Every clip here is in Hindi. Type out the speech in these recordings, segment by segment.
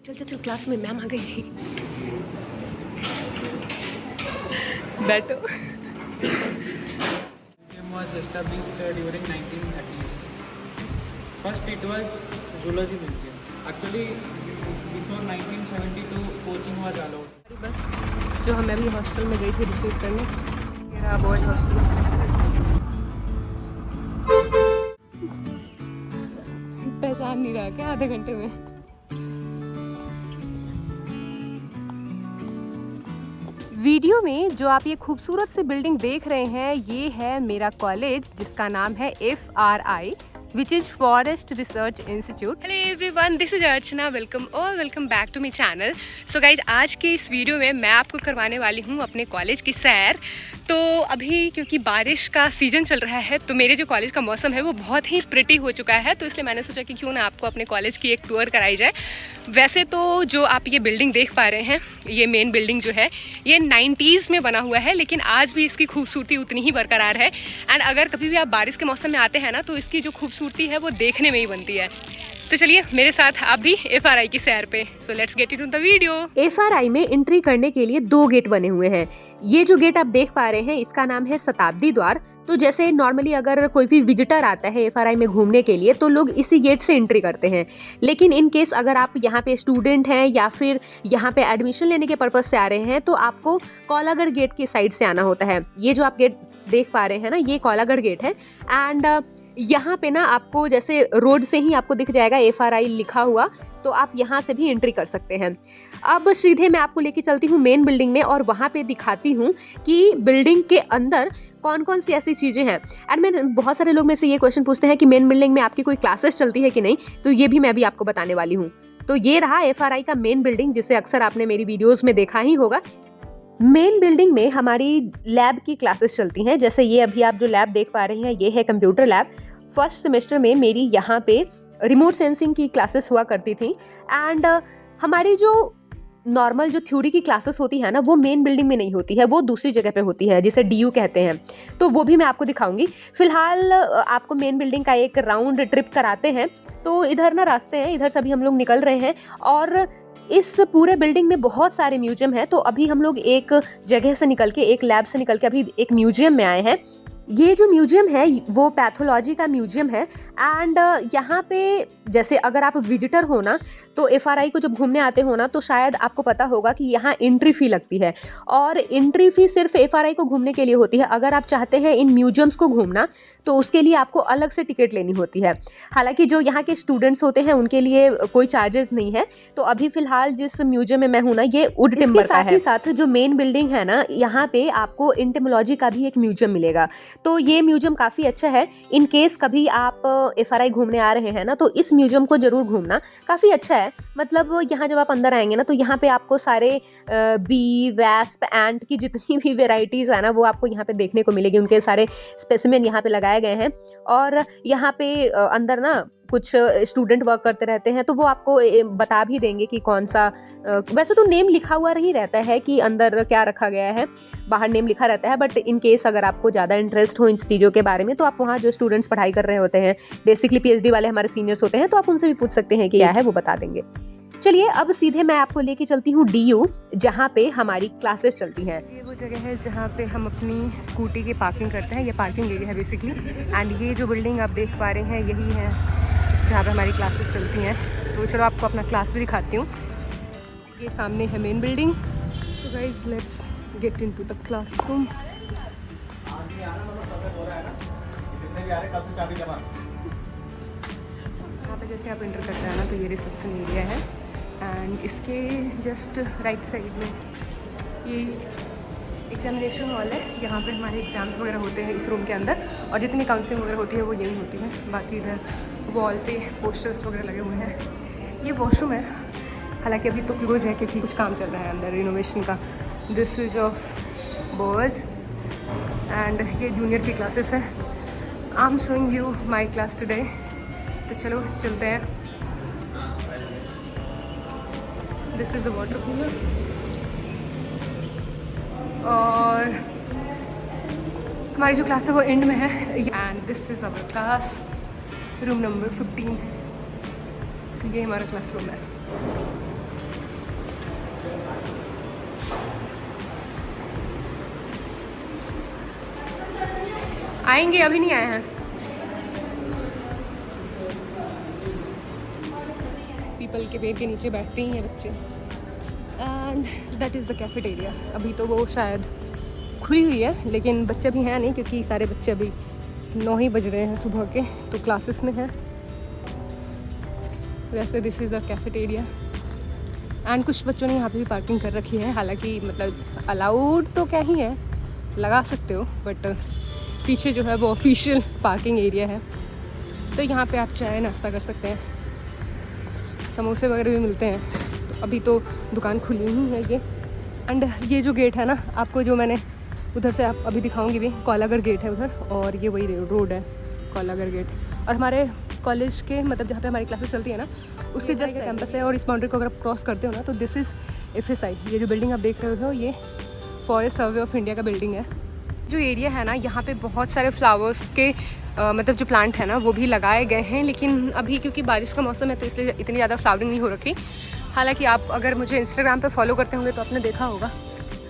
चल चल चल, क्लास में मैम आ गई। बैठो। Was established during 1930s. First it was zoology museum. Actually before 1972 coaching was allowed. बस जो हमें अभी हॉस्टल में गई थी रिसीव करने, मेरा बॉयज हॉस्टल। पहचान नहीं रहा क्या आधे घंटे में? वीडियो में जो आप ये खूबसूरत सी बिल्डिंग देख रहे हैं, ये है मेरा कॉलेज जिसका नाम है FRI, which is Forest Research Institute. Hello everyone, this is Archana. Welcome back to my channel. So guys, आज के इस वीडियो में मैं आपको करवाने वाली हूँ अपने कॉलेज की सैर. तो अभी क्योंकि बारिश का सीज़न चल रहा है तो मेरे जो कॉलेज का मौसम है वो बहुत ही प्रिटी हो चुका है, तो इसलिए मैंने सोचा कि क्यों ना आपको अपने कॉलेज की एक टूर कराई जाए. वैसे तो जो आप ये बिल्डिंग देख पा रहे हैं, ये मेन बिल्डिंग जो है ये 90s में बना हुआ है, लेकिन आज भी इसकी खूबसूरती उतनी ही बरकरार है. एंड अगर कभी भी आप बारिश के मौसम में आते हैं ना, तो इसकी जो खूबसूरती है वो देखने में ही बनती है. तो चलिए मेरे साथ आप भी FRI की सैर पे. So let's get into the video. FRI में एंट्री करने के लिए 2 गेट बने हुए हैं. ये जो गेट आप देख पा रहे हैं इसका नाम है शताब्दी द्वार. तो जैसे नॉर्मली अगर कोई भी विजिटर आता है FRI में घूमने के लिए तो लोग इसी गेट से एंट्री करते हैं. लेकिन इन केस अगर आप यहाँ पे स्टूडेंट हैं या फिर यहाँ पे एडमिशन लेने के पर्पज से आ रहे हैं तो आपको कोलागढ़ गेट की साइड से आना होता है. ये जो आप गेट देख पा रहे हैं ना, ये कोलागढ़ गेट है. एंड यहाँ पे ना आपको जैसे रोड से ही आपको दिख जाएगा FRI लिखा हुआ, तो आप यहाँ से भी एंट्री कर सकते हैं. अब सीधे मैं आपको लेके चलती हूँ मेन बिल्डिंग में और वहाँ पे दिखाती हूँ कि बिल्डिंग के अंदर कौन कौन सी ऐसी चीज़ें हैं. एंड मैं बहुत सारे लोग मेरे से ये क्वेश्चन पूछते हैं कि मेन बिल्डिंग में आपकी कोई क्लासेस चलती है कि नहीं, तो ये भी मैं अभी आपको बताने वाली हूँ. तो ये रहा FRI का मेन बिल्डिंग, जिसे अक्सर आपने मेरी वीडियोज़ में देखा ही होगा. मेन बिल्डिंग में हमारी लैब की क्लासेस चलती हैं. जैसे ये अभी आप जो लैब देख पा रहे हैं, ये है कंप्यूटर लैब. फर्स्ट सेमेस्टर में मेरी यहाँ पे रिमोट सेंसिंग की क्लासेस हुआ करती थी. एंड हमारी जो नॉर्मल जो थ्योरी की क्लासेस होती है ना, वो मेन बिल्डिंग में नहीं होती है, वो दूसरी जगह पे होती है जिसे DU कहते हैं. तो वो भी मैं आपको दिखाऊंगी. फिलहाल आपको मेन बिल्डिंग का एक राउंड ट्रिप कराते हैं. तो इधर ना रास्ते हैं, इधर से अभी हम लोग निकल रहे हैं और इस पूरे बिल्डिंग में बहुत सारे म्यूजियम है. तो अभी हम लोग एक जगह से निकल के, एक लैब से निकल के अभी एक म्यूजियम में आए हैं. ये जो म्यूजियम है वो पैथोलॉजी का म्यूजियम है. एंड यहाँ पे जैसे अगर आप विजिटर हो ना, तो FRI को जब घूमने आते हो ना, तो शायद आपको पता होगा कि यहाँ एंट्री फ़ी लगती है. और एंट्री फ़ी सिर्फ FRI को घूमने के लिए होती है. अगर आप चाहते हैं इन म्यूजियम्स को घूमना तो उसके लिए आपको अलग से टिकट लेनी होती है. हालांकि जो यहाँ के स्टूडेंट्स होते हैं उनके लिए कोई चार्जेस नहीं है. तो अभी फ़िलहाल जिस म्यूजियम में मैं हूँ ना, ये वुड टिम्बर का है. साथ ही साथ जो मेन बिल्डिंग है ना, यहाँ पे आपको एंटोमोलॉजी का भी एक म्यूजियम मिलेगा. तो ये म्यूजियम काफ़ी अच्छा है. इन केस कभी आप FRI घूमने आ रहे हैं ना, तो इस म्यूजियम को ज़रूर घूमना, काफ़ी अच्छा है. मतलब यहाँ जब आप अंदर आएंगे ना, तो यहाँ पे आपको सारे बी, वैस्प, एंट की जितनी भी वेराइटीज़ है ना, वो आपको यहाँ पे देखने को मिलेगी. उनके सारे स्पेसिमेन यहाँ पे लगाए गए हैं. और यहाँ पे अंदर ना कुछ स्टूडेंट वर्क करते रहते हैं, तो वो आपको बता भी देंगे कि कौन सा, वैसे तो नेम लिखा हुआ नहीं रहता है कि अंदर क्या रखा गया है, बाहर नेम लिखा रहता है. बट इन केस अगर आपको ज़्यादा इंटरेस्ट हो इन चीज़ों के बारे में, तो आप वहाँ जो स्टूडेंट्स पढ़ाई कर रहे होते हैं, बेसिकली PhD वाले हमारे सीनियर्स होते हैं, तो आप उनसे भी पूछ सकते हैं कि क्या है, वो बता देंगे. चलिए अब सीधे मैं आपको लेके चलती हूँ DU, जहाँ पे हमारी क्लासेस चलती हैं. ये वो जगह है जहाँ पे हम अपनी स्कूटी की पार्किंग करते हैं. ये पार्किंग एरिया है बेसिकली. एंड ये जो बिल्डिंग आप देख पा रहे हैं, यही है जहाँ पे हमारी क्लासेस चलती हैं. तो चलो आपको अपना क्लास भी दिखाती हूँ. ये सामने है main building. So guys, let's get into the classroom. यहाँ पे जैसे आप एंटर करते हैं ना, तो ये रिसेप्शन एरिया है. एंड इसके जस्ट राइट साइड में ये एग्जामिनेशन हॉल है. यहाँ पे हमारे एग्जाम्स वगैरह होते हैं इस रूम के अंदर, और जितनी काउंसलिंग वगैरह होती है वो यही होती है. बाकी इधर वॉल पे पोस्टर्स वगैरह लगे हुए हैं. ये वॉशरूम है, हालांकि अभी तो क्लोज है क्योंकि कुछ काम चल रहा है अंदर रिनोवेशन का. This is of boys. And ये जूनियर की क्लासेस है. I am showing you my class today. तो चलो चलते हैं. This is the water cooler. और हमारी जो क्लास है वो एंड में है and this is our class room number 15। तो ये हमारा क्लास रूम है। आएंगे, अभी नहीं आए हैं। पीपल के पेड़ के नीचे बैठते ही हैं बच्चे and that is the cafeteria. अभी तो वो शायद खुली हुई है लेकिन बच्चे भी हैं नहीं, क्योंकि सारे बच्चे अभी 9 ही बज रहे हैं सुबह के, तो क्लासेस में हैं। वैसे this is the cafeteria and कुछ बच्चों ने यहाँ पे भी पार्किंग कर रखी है। हालांकि मतलब अलाउड तो क्या ही है, लगा सकते हो, बट पीछे जो है वो ऑफिशियल पार्किंग एरिया है। तो यहाँ पे आप चाय नाश्ता कर सकते हैं, समोसे वगैरह भी मिलते हैं। तो अभी तो दुकान खुली ही है ये। एंड ये जो गेट है ना, आपको जो मैंने उधर से आप अभी दिखाऊंगी भी, कोलागढ़ गेट है उधर, और ये वही रोड है कोलागढ़ गेट। और हमारे कॉलेज के मतलब जहाँ पे हमारी क्लासेस चलती है ना, उसके जस्ट कैंपस है। और इस बाउंड्री को अगर आप क्रॉस करते हो ना तो दिस इज़ FSI। ये जो बिल्डिंग आप देख रहे हो ये फॉरेस्ट सर्वे ऑफ इंडिया का बिल्डिंग है। जो एरिया है ना, यहाँ पे बहुत सारे फ्लावर्स के मतलब जो प्लांट है ना वो भी लगाए गए हैं, लेकिन अभी क्योंकि बारिश का मौसम है तो इसलिए इतनी ज़्यादा फ्लावरिंग नहीं हो रखी। हालांकि आप अगर मुझे इंस्टाग्राम पे फॉलो करते होंगे तो आपने देखा होगा।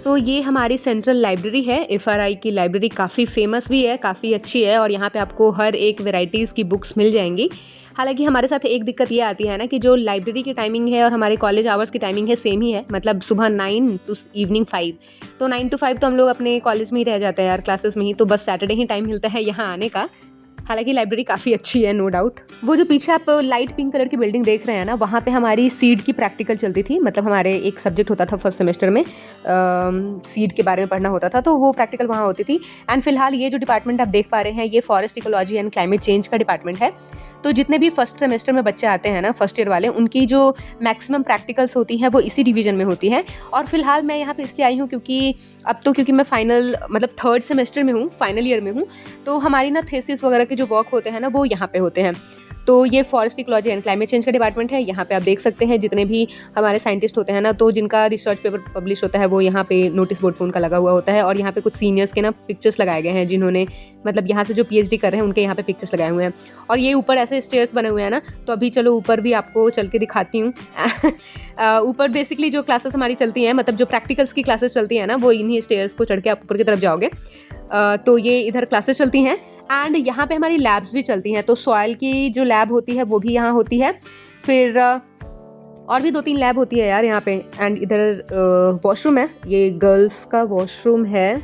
तो ये हमारी सेंट्रल लाइब्रेरी है। FRI की लाइब्रेरी काफ़ी फेमस भी है, काफ़ी अच्छी है, और यहाँ पे आपको हर एक वेराइटीज़ की बुक्स मिल जाएंगी। हालांकि हमारे साथ एक दिक्कत ये आती है ना कि जो लाइब्रेरी की टाइमिंग है और हमारे कॉलेज आवर्स की टाइमिंग है सेम ही है, मतलब सुबह 9 टू इवनिंग 5। तो 9 to 5 तो हम लोग अपने कॉलेज में ही रह जाते हैं यार, क्लासेस में ही। तो बस सैटरडे ही टाइम मिलता है यहाँ आने का। हालांकि लाइब्रेरी काफ़ी अच्छी है, नो डाउट। वो जो पीछे आप लाइट पिंक कलर की बिल्डिंग देख रहे हैं ना, वहाँ पे हमारी सीड की प्रैक्टिकल चलती थी। मतलब हमारे एक सब्जेक्ट होता था फर्स्ट सेमेस्टर में, सीड के बारे में पढ़ना होता था, तो वो प्रैक्टिकल वहाँ होती थी। एंड फिलहाल ये जो डिपार्टमेंट आप देख पा रहे हैं ये forest ecology and climate change का डिपार्टमेंट है। तो जितने भी फर्स्ट सेमेस्टर में बच्चे आते हैं ना, फर्स्ट ईयर वाले, उनकी जो मैक्सिमम प्रैक्टिकल्स होती हैं वो इसी डिवीजन में होती है। और फिलहाल मैं यहाँ पे इसलिए आई हूँ क्योंकि अब तो क्योंकि मैं फाइनल मतलब 3rd सेमेस्टर में हूँ, फाइनल ईयर में हूँ, तो हमारी ना थेसिस वगैरह के जो वर्क होते हैं ना वो यहाँ पे होते हैं। तो ये forest ecology and climate change का डिपार्टमेंट है। यहाँ पे आप देख सकते हैं जितने भी हमारे साइंटिस्ट होते हैं ना, तो जिनका रिसर्च पेपर पब्लिश होता है वो यहाँ पे नोटिस बोर्ड पे उनका लगा हुआ होता है। और यहाँ पे कुछ सीनियर्स के ना पिक्चर्स लगाए गए हैं, जिन्होंने मतलब यहाँ से जो PhD कर रहे हैं उनके यहाँ पे पिक्चर्स लगाए हुए हैं। और ये ऊपर ऐसे स्टेयर्स बने हुए हैं ना, तो अभी चलो ऊपर भी आपको चल के दिखाती हूँ। ऊपर बेसिकली जो क्लासेस हमारी चलती हैं, मतलब जो प्रैक्टिकल्स की क्लासेस चलती हैं ना, वो इन्हीं स्टेयर्स को चढ़ के आप ऊपर की तरफ जाओगे। तो ये इधर क्लासेस चलती हैं एंड यहाँ पे हमारी लैब्स भी चलती हैं। तो सॉइल की जो लैब होती है वो भी यहाँ होती है, फिर और भी 2-3 लैब होती है यार यहाँ पे। एंड इधर वॉशरूम है, ये गर्ल्स का वॉशरूम है।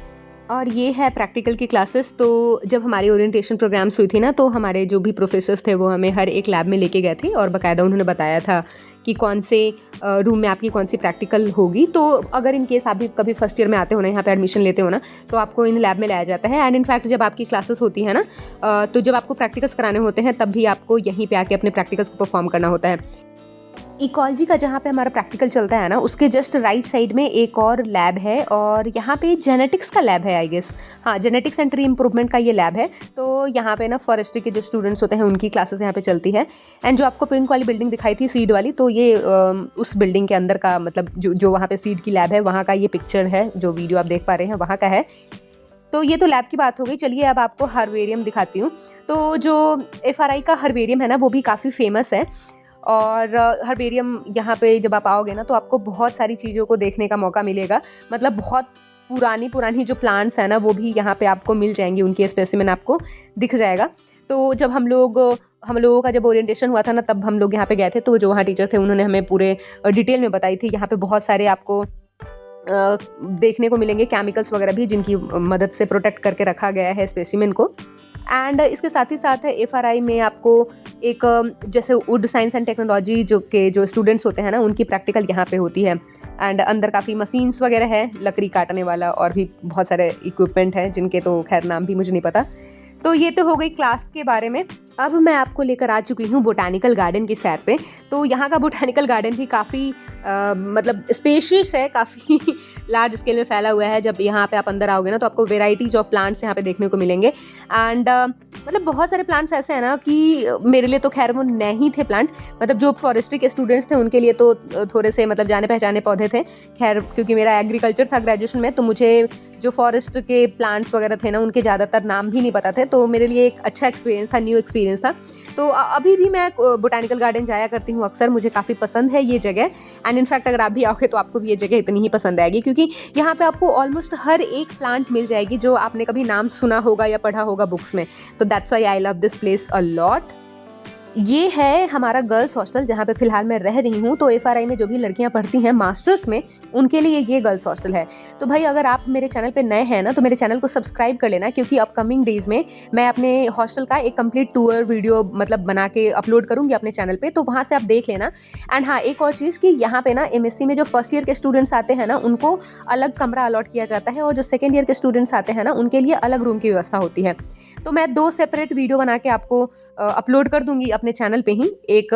और ये है प्रैक्टिकल की क्लासेस। तो जब हमारी ओरिएंटेशन प्रोग्राम्स हुई थी ना, तो हमारे जो भी प्रोफेसर्स थे वो हमें हर एक लैब में लेके गए थे और बाकायदा उन्होंने बताया था कि कौन से रूम में आपकी कौन सी प्रैक्टिकल होगी। तो अगर इन केस आप भी कभी फर्स्ट ईयर में आते हो ना, यहाँ पे एडमिशन लेते हो ना, तो आपको इन लैब में लाया जाता है। एंड इनफैक्ट जब आपकी क्लासेस होती है ना, तो जब आपको प्रैक्टिकल्स कराने होते हैं तब भी आपको यहीं पे आके अपने प्रैक्टिकल्स को परफॉर्म करना होता है। इकोलॉजी का जहाँ पे हमारा प्रैक्टिकल चलता है ना, उसके जस्ट राइट साइड में एक और लैब है, और यहाँ पे जेनेटिक्स का लैब है आई गेस। हाँ, जेनेटिक्स एंड ट्री इम्प्रूवमेंट का ये लैब है। तो यहाँ पे ना फॉरेस्ट्री के जो स्टूडेंट्स होते हैं उनकी क्लासेस यहाँ पे चलती है। एंड जो आपको पिंक वाली बिल्डिंग दिखाई थी सीड वाली, तो ये उस बिल्डिंग के अंदर का मतलब जो वहाँ पे सीड की लैब है वहाँ का ये पिक्चर है, जो वीडियो आप देख पा रहे हैं वहाँ का है। तो ये तो लैब की बात हो गई। चलिए अब आपको हर्बेरियम दिखाती हूँ। तो जो FRI का हर्बेरियम है ना, वो भी काफ़ी फेमस है। और हर्बेरियम यहाँ पे जब आप आओगे ना, तो आपको बहुत सारी चीज़ों को देखने का मौका मिलेगा। मतलब बहुत पुरानी जो प्लांट्स हैं ना, वो भी यहाँ पे आपको मिल जाएंगी, उनकी स्पेसिमेन आपको दिख जाएगा। तो जब हम लोगों का जब ओरिएंटेशन हुआ था ना, तब हम लोग यहाँ पे गए थे। तो जो वहाँ टीचर थे उन्होंने हमें पूरे डिटेल में बताई थी। यहाँ पे बहुत सारे आपको देखने को मिलेंगे केमिकल्स वगैरह भी, जिनकी मदद से प्रोटेक्ट करके रखा गया है स्पेसिमेन को। एंड इसके साथ ही साथ FRI में आपको एक जैसे वुड साइंस एंड टेक्नोलॉजी जो स्टूडेंट्स होते हैं ना, उनकी प्रैक्टिकल यहाँ पे होती है। एंड अंदर काफ़ी मशीन्स वगैरह है, लकड़ी काटने वाला, और भी बहुत सारे इक्विपमेंट हैं जिनके तो खैर नाम भी मुझे नहीं पता। तो ये तो हो गई क्लास के बारे में। अब मैं आपको लेकर आ चुकी हूँ बोटानिकल गार्डन की सैर पे। तो यहाँ का बोटानिकल गार्डन भी काफ़ी मतलब स्पेशियस है, काफ़ी लार्ज स्केल में फैला हुआ है। जब यहाँ पे आप अंदर आओगे ना, तो आपको वेराइटीज ऑफ प्लांट्स यहाँ पे देखने को मिलेंगे। एंड मतलब बहुत सारे प्लांट्स ऐसे हैं ना कि मेरे लिए तो खैर वो नहीं थे प्लांट, मतलब जो फॉरेस्ट्री के स्टूडेंट्स थे उनके लिए तो थोड़े से मतलब जाने पहचाने पौधे थे। खैर क्योंकि मेरा एग्रीकल्चर था ग्रेजुएशन में, तो मुझे जो फॉरेस्ट के प्लांट्स वगैरह थे ना, उनके ज़्यादातर नाम भी नहीं पता थे, तो मेरे लिए एक अच्छा एक्सपीरियंस था, न्यू एक्सपीरियंस था। तो अभी भी मैं बोटानिकल गार्डन जाया करती हूँ अक्सर, मुझे काफ़ी पसंद है ये जगह। एंड इनफैक्ट अगर आप भी आओगे तो आपको भी ये जगह इतनी ही पसंद आएगी, क्योंकि यहाँ पे आपको ऑलमोस्ट हर एक प्लांट मिल जाएगी जो आपने कभी नाम सुना होगा या पढ़ा होगा बुक्स में। तो that's why I love this place a lot. ये है हमारा गर्ल्स हॉस्टल जहाँ पे फ़िलहाल मैं रह रही हूँ। तो एफआरआई में जो भी लड़कियाँ पढ़ती हैं मास्टर्स में, उनके लिए ये गर्ल्स हॉस्टल है। तो भाई अगर आप मेरे चैनल पे नए हैं ना, तो मेरे चैनल को सब्सक्राइब कर लेना, क्योंकि अपकमिंग डेज़ में मैं अपने हॉस्टल का एक कंप्लीट टूर वीडियो मतलब बना के अपलोड करूँगी अपने चैनल पे, तो वहाँ से आप देख लेना। एंड हाँ, एक और चीज़ कि यहाँ पे ना एमएससी में जो फर्स्ट ईयर के स्टूडेंट्स आते हैं ना, उनको अलग कमरा अलॉट किया जाता है, और जो सेकेंड ईयर के स्टूडेंट्स आते हैं ना, उनके लिए अलग रूम की व्यवस्था होती है। तो मैं 2 सेपरेट वीडियो बना के आपको अपलोड कर दूंगी अपने चैनल पे ही। एक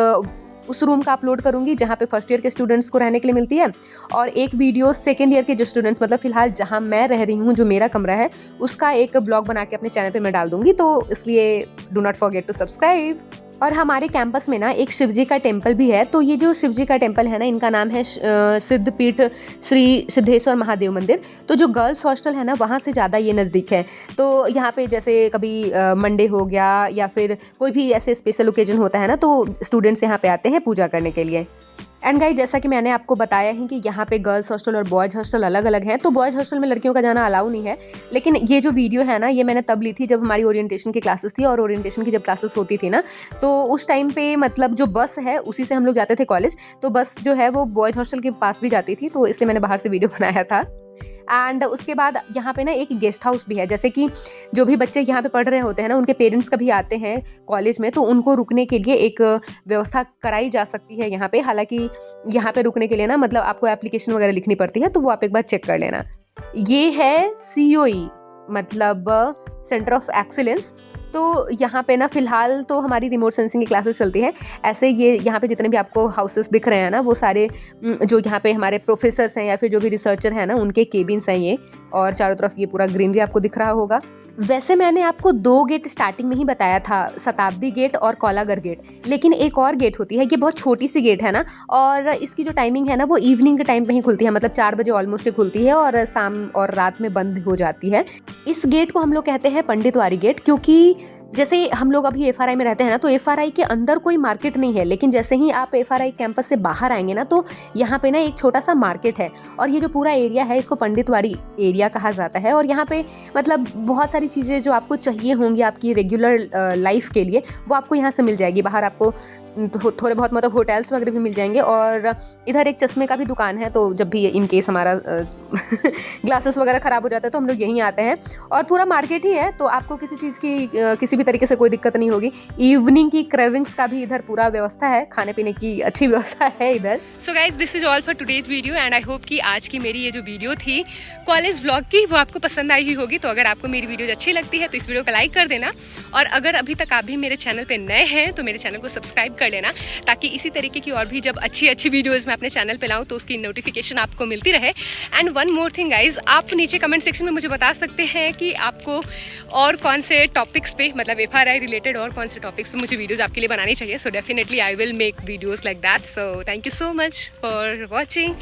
उस रूम का अपलोड करूंगी जहाँ पे फर्स्ट ईयर के स्टूडेंट्स को रहने के लिए मिलती है, और एक वीडियो सेकेंड ईयर के जो स्टूडेंट्स, मतलब फिलहाल जहाँ मैं रह रही हूँ, जो मेरा कमरा है, उसका एक ब्लॉग बना के अपने चैनल पे मैं डाल दूंगी। तो इसलिए do not forget to subscribe. और हमारे कैंपस में ना एक शिवजी का टेम्पल भी है। तो ये जो शिवजी का टेम्पल है ना, इनका नाम है सिद्धपीठ श्री सिद्धेश्वर महादेव मंदिर। तो जो गर्ल्स हॉस्टल है ना, वहाँ से ज़्यादा ये नज़दीक है। तो यहाँ पे जैसे कभी मंडे हो गया या फिर कोई भी ऐसे स्पेशल ओकेजन होता है ना, तो स्टूडेंट्स यहाँ पे आते हैं पूजा करने के लिए। एंड गाइस, जैसा कि मैंने आपको बताया है कि यहाँ पे गर्ल्स हॉस्टल और बॉयज़ हॉस्टल अलग अलग हैं। तो बॉयज़ हॉस्टल में लड़कियों का जाना अलाउ नहीं है, लेकिन ये जो वीडियो है ना, ये मैंने तब ली थी जब हमारी ओरिएंटेशन की क्लासेस थी। और ओरिएंटेशन की जब क्लासेस होती थी ना, तो उस टाइम पे मतलब जो बस है उसी से हम लोग जाते थे कॉलेज। तो बस जो है वो बॉयज़ हॉस्टल के पास भी जाती थी, तो इसलिए मैंने बाहर से वीडियो बनाया था। एंड उसके बाद यहाँ पे ना एक गेस्ट हाउस भी है। जैसे कि जो भी बच्चे यहाँ पे पढ़ रहे होते हैं ना, उनके पेरेंट्स कभी आते हैं कॉलेज में, तो उनको रुकने के लिए एक व्यवस्था कराई जा सकती है यहाँ पे। हालांकि यहाँ पे रुकने के लिए ना मतलब आपको एप्लीकेशन वगैरह लिखनी पड़ती है, तो वो आप एक बार चेक कर लेना। ये है COE, मतलब सेंटर ऑफ एक्सीलेंस। तो यहाँ पे ना फ़िलहाल तो हमारी रिमोट सेंसिंग की क्लासेस चलती हैं। ऐसे ये यहाँ पे जितने भी आपको हाउसेस दिख रहे हैं ना, वो सारे जो यहाँ पे हमारे प्रोफेसर्स हैं या फिर जो भी रिसर्चर हैं ना, उनके केबिन्स हैं ये। और चारों तरफ ये पूरा ग्रीनरी आपको दिख रहा होगा। वैसे मैंने आपको 2 गेट स्टार्टिंग में ही बताया था, शताब्दी गेट और कौलागर गेट, लेकिन एक और गेट होती है। ये बहुत छोटी सी गेट है ना, और इसकी जो टाइमिंग है ना, वो इवनिंग के टाइम पे ही खुलती है, मतलब 4 बजे ऑलमोस्ट खुलती है और शाम और रात में बंद हो जाती है। इस गेट को हम लोग कहते हैं पंडितवारी गेट, क्योंकि जैसे हम लोग अभी एफआरआई में रहते हैं ना, तो एफआरआई के अंदर कोई मार्केट नहीं है, लेकिन जैसे ही आप एफआरआई कैंपस से बाहर आएंगे ना, तो यहाँ पे ना एक छोटा सा मार्केट है। और ये जो पूरा एरिया है, इसको पंडितवाड़ी एरिया कहा जाता है। और यहाँ पे मतलब बहुत सारी चीज़ें जो आपको चाहिए होंगी आपकी रेगुलर लाइफ के लिए, वो आपको यहाँ से मिल जाएगी। बाहर आपको थोड़े बहुत मतलब होटल्स वगैरह भी मिल जाएंगे। और इधर एक चश्मे का भी दुकान है, तो जब भी इन केस हमारा ग्लासेस वगैरह ख़राब हो जाता है तो हम लोग यहीं आते हैं। और पूरा मार्केट ही है, तो आपको किसी चीज़ की किसी भी तरीके से कोई दिक्कत नहीं होगी। इवनिंग की क्रेविंग्स का भी इधर पूरा व्यवस्था है, खाने पीने की अच्छी व्यवस्था है इधर। So guys, this is all for today's video and I hope कि आज की मेरी ये जो वीडियो थी कॉलेज ब्लॉग की, वो आपको पसंद आई ही होगी। तो अगर आपको मेरी वीडियो अच्छी लगती है तो इस वीडियो को लाइक कर देना। और अगर अभी तक आप भी मेरे चैनल पे नए हैं तो मेरे चैनल को सब्सक्राइब कर लेना, ताकि इसी तरीके की और भी जब अच्छी अच्छी वीडियोज़ मैं अपने चैनल पे लाऊँ तो उसकी नोटिफिकेशन आपको मिलती रहे। And one more thing guys, आप नीचे कमेंट सेक्शन में मुझे बता सकते हैं कि आपको और कौन से टॉपिक्स पे, मतलब एफआरआई रिलेटेड और कौन से टॉपिक्स पे मुझे वीडियोज़ आपके लिए बनानी चाहिए। So definitely I will make videos like that. So thank you so much for watching.